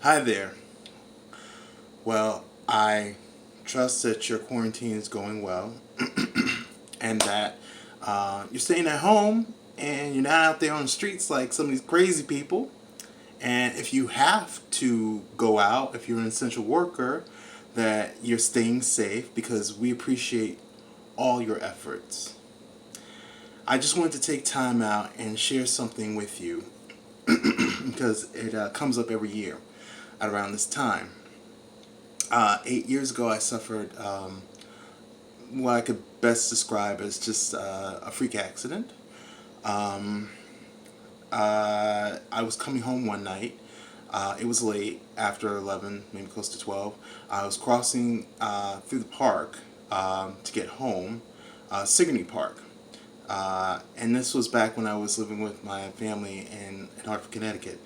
Hi there. Well, I trust that your quarantine is going well and that you're staying at home and you're not out there on the streets like some of these crazy people. And if you have to go out, if you're an essential worker, that you're staying safe because we appreciate all your efforts. I just wanted to take time out and share something with you because it comes up every year at around this time. 8 years ago, I suffered what I could best describe as just a freak accident. Um, I was coming home one night. It was late, after 11, maybe close to 12. I was crossing through the park to get home, Sigourney Park. And this was back when I was living with my family in Hartford, Connecticut.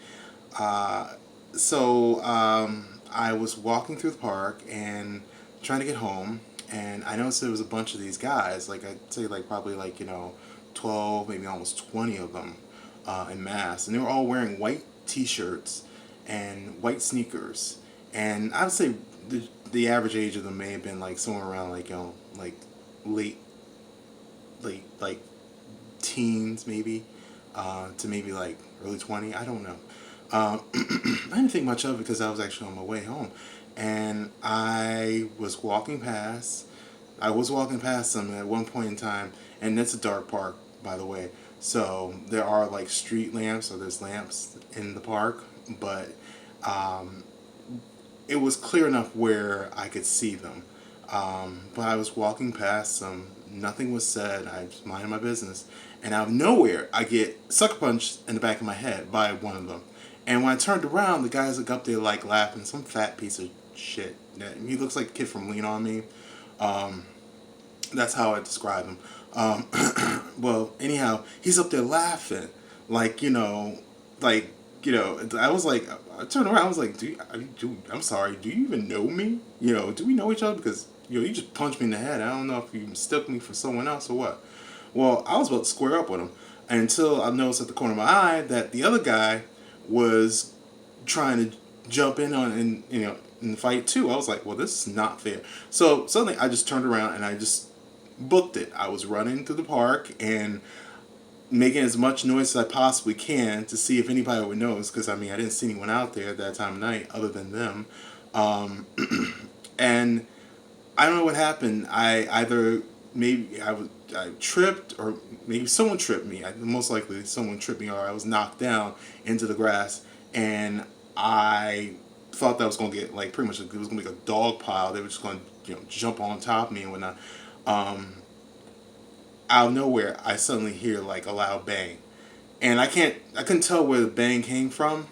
Uh, so I was walking through the park and trying to get home, and I noticed there was a bunch of these guys. Like I'd say, like probably 12, maybe almost 20 of them in mass, and they were all wearing white T-shirts and white sneakers. And I would say the average age of them may have been like somewhere around like late like teens maybe to maybe like early 20. I don't know. I didn't think much of it because I was actually on my way home, and I was walking past them at one point in time, and it's a dark park, by the way. So there are like street lamps, or there's lamps in the park, but um, it was clear enough where I could see them. But I was walking past them. Nothing was said. I was minding my business, and out of nowhere, I get sucker punched in the back of my head by one of them. And when I turned around, the guy's like up there like laughing. Some fat piece of shit. He looks like a kid from Lean On Me. Um, that's how I describe him. Um, well, anyhow, he's up there laughing, like like I was like, I turned around, I was like, I'm sorry, do you even know me? Do we know each other? Because you just punched me in the head. I don't know if you mistook me for someone else or what. Well, I was about to square up with him until I noticed at the corner of my eye that the other guy was trying to jump in on in the fight too. I was like, well, this is not fair. So suddenly I just turned around and I just booked it. I was running through the park and making as much noise as I possibly can to see if anybody would notice, because I mean I didn't see anyone out there at that time of night other than them. Um, and I don't know what happened. I either maybe I tripped, or maybe someone tripped me. Most likely someone tripped me, or I was knocked down into the grass, and I thought that was gonna get like pretty much it was gonna be like a dog pile. They were just gonna jump on top of me and whatnot. Um, Out of nowhere, I suddenly hear like a loud bang, and I couldn't tell where the bang came from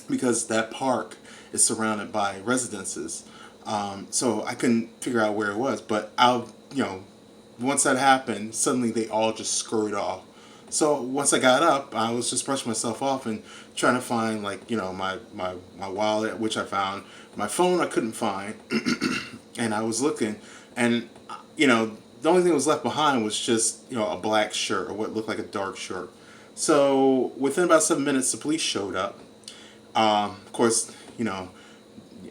because that park is surrounded by residences. So I couldn't figure out where it was. But once that happened, suddenly they all just scurried off. So once I got up, I was just brushing myself off and trying to find like my wallet, which I found. My phone I couldn't find, and I was looking, and the only thing that was left behind was just a black shirt, or what looked like a dark shirt. So within about 7 minutes, the police showed up. Of course,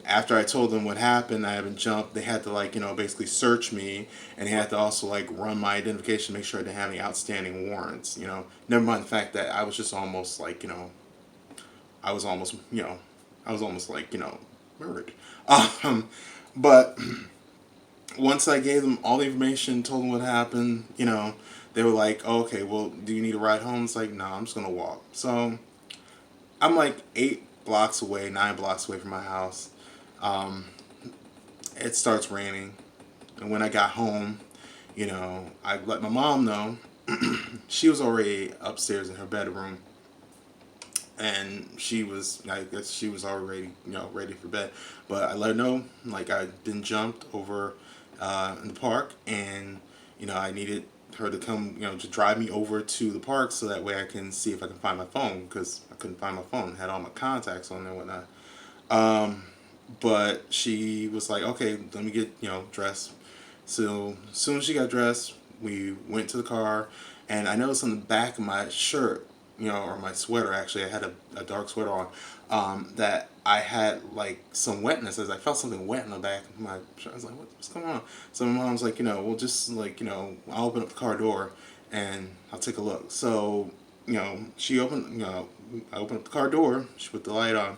after I told them what happened, I haven't jumped. They had to basically search me, and they had to also like run my identification, make sure I didn't have any outstanding warrants. Never mind the fact that I was just almost like I was almost I was almost like murdered. Um, but once I gave them all the information, told them what happened, they were like, oh, okay, well, do you need a ride home? It's like, no, I'm just gonna walk. So I'm like 8 blocks away, 9 blocks away from my house. Um, it starts raining, and when I got home, I let my mom know. She was already upstairs in her bedroom, and I guess she was already ready for bed. But I let her know like I'd been jumped over in the park, and I needed her to come to drive me over to the park so that way I can see if I can find my phone, because I couldn't find my phone. I had all my contacts on there and whatnot. Um, but she was like, okay, let me get dressed. So as soon as she got dressed, we went to the car, and I noticed on the back of my shirt, or my sweater actually, I had a dark sweater on, that I had like some wetness, as I felt something wet in the back of my shirt. I was like, what's going on? So my mom's like, we'll just like, I'll open up the car door and I'll take a look. So, she opened, I opened up the car door, she put the light on,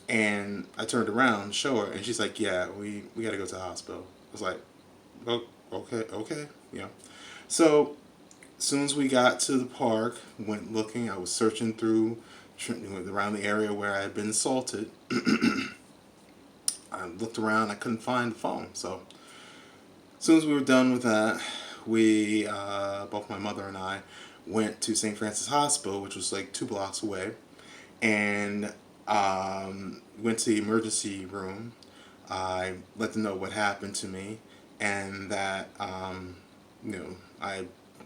and I turned around to show her, and she's like, yeah, we got to go to the hospital. I was like, oh, okay, So, as soon as we got to the park, went looking. I was searching around the area where I had been assaulted. I looked around. I couldn't find the phone. So, as soon as we were done with that, we, both my mother and I, went to St. Francis Hospital, which was like 2 blocks away, and went to the emergency room. I let them know what happened to me, and that I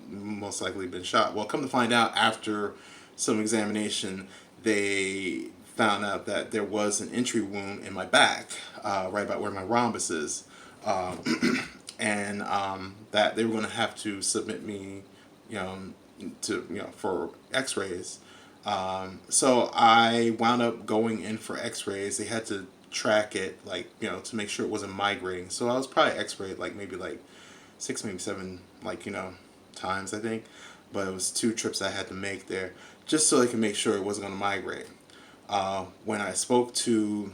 most likely been shot. Well, come to find out, after some examination, they found out that there was an entry wound in my back, right about where my rhombus is, and that they were going to have to submit me, for X-rays. So I wound up going in for X-rays. They had to track it, like, to make sure it wasn't migrating. So I was probably X-rayed like maybe like 6, maybe 7, like, times, I think. But it was 2 trips I had to make there just so they could make sure it wasn't going to migrate. When I spoke to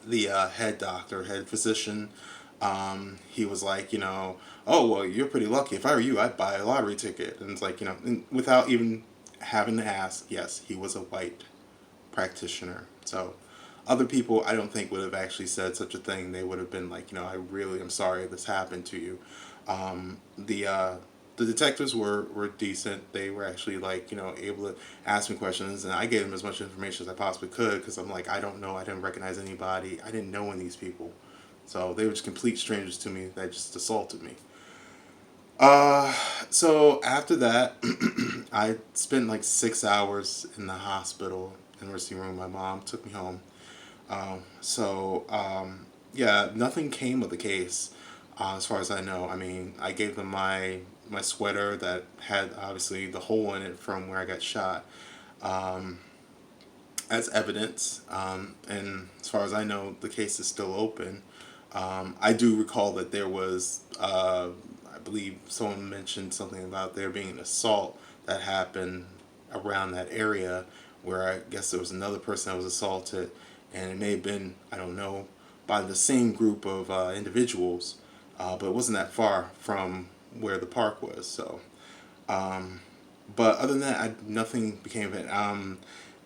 the head physician, he was like, oh, well, you're pretty lucky. If I were you, I'd buy a lottery ticket. And it's like, and without even having to ask, yes, he was a white practitioner. So other people, I don't think, would have actually said such a thing. They would have been like, I really am sorry this happened to you. The detectives were decent. They were actually like, able to ask me questions, and I gave them as much information as I possibly could, because I'm like, I don't know, I didn't recognize anybody, I didn't know any of these people. So they were just complete strangers to me that just assaulted me. So after that, I spent like 6 hours in the hospital, emergency room. My mom took me home. Yeah, nothing came of the case, as far as I know. I mean, I gave them my sweater that had obviously the hole in it from where I got shot, um, as evidence. And as far as I know, the case is still open. I do recall that there was, I believe someone mentioned something about there being an assault that happened around that area, where I guess there was another person that was assaulted, and it may have been, I don't know, by the same group of individuals, but it wasn't that far from where the park was. So, but other than that, nothing became of it.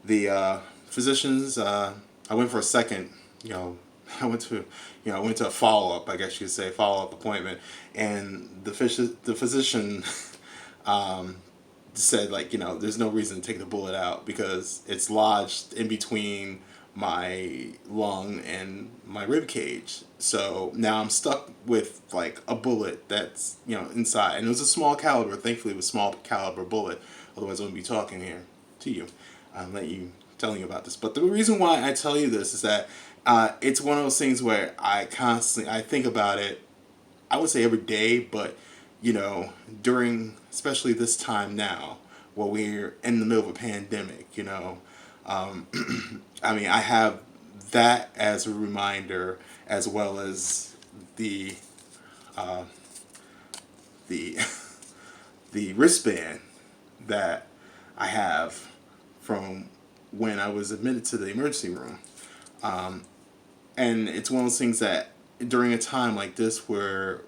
The physicians, I went for a second, you know, I went to a follow up, I guess you could say, follow up appointment, and the physician, um, said, like, there's no reason to take the bullet out because it's lodged in between my lung and my rib cage. So now I'm stuck with like a bullet that's, inside, and it was a small caliber. Thankfully, it was a small caliber bullet. Otherwise, I wouldn't be talking here to you. Telling you about this. But the reason why I tell you this is that, it's one of those things where I think about it. I would say every day, but during, especially this time now, where we're in the middle of a pandemic, um, I mean, I have that as a reminder, as well as the uh, the the wristband that I have from when I was admitted to the emergency room. Um, and it's one of those things that during a time like this where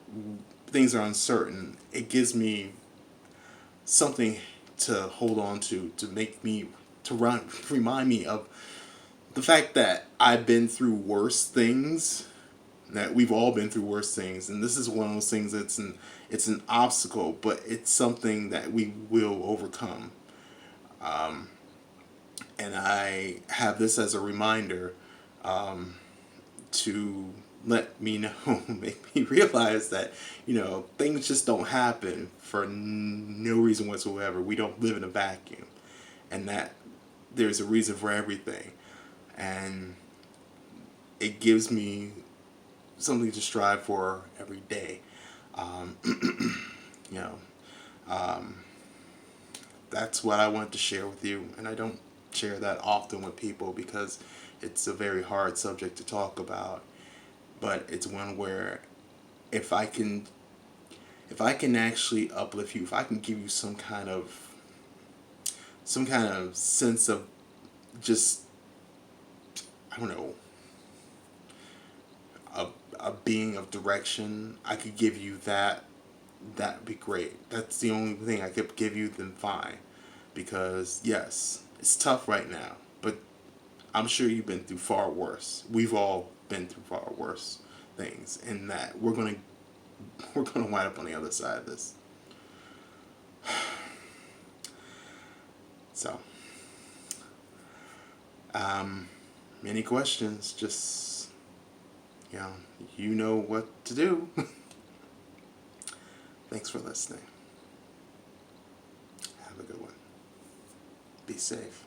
things are uncertain, it gives me something to hold on to make me remind me of the fact that I've been through worse things, that we've all been through worse things, and this is one of those things that's it's an obstacle, but it's something that we will overcome. Um, and I have this as a reminder, to let me know, make me realize that, things just don't happen for no reason whatsoever. We don't live in a vacuum, and that there's a reason for everything. And it gives me something to strive for every day. Um, you know, um, that's what I wanted to share with you, and I don't share that often with people because it's a very hard subject to talk about. But it's one where if I can if I can actually uplift you, if I can give you some kind of sense of just, I don't know, a, a being of direction, I could give you that, that'd be great. That's the only thing I could give you, then fine. Because yes, it's tough right now, but I'm sure you've been through far worse. We've all been through far worse things, and that we're gonna wind up on the other side of this. So, um, any questions? Just, you know, you know what to do. Thanks for listening. Have a good one. Be safe.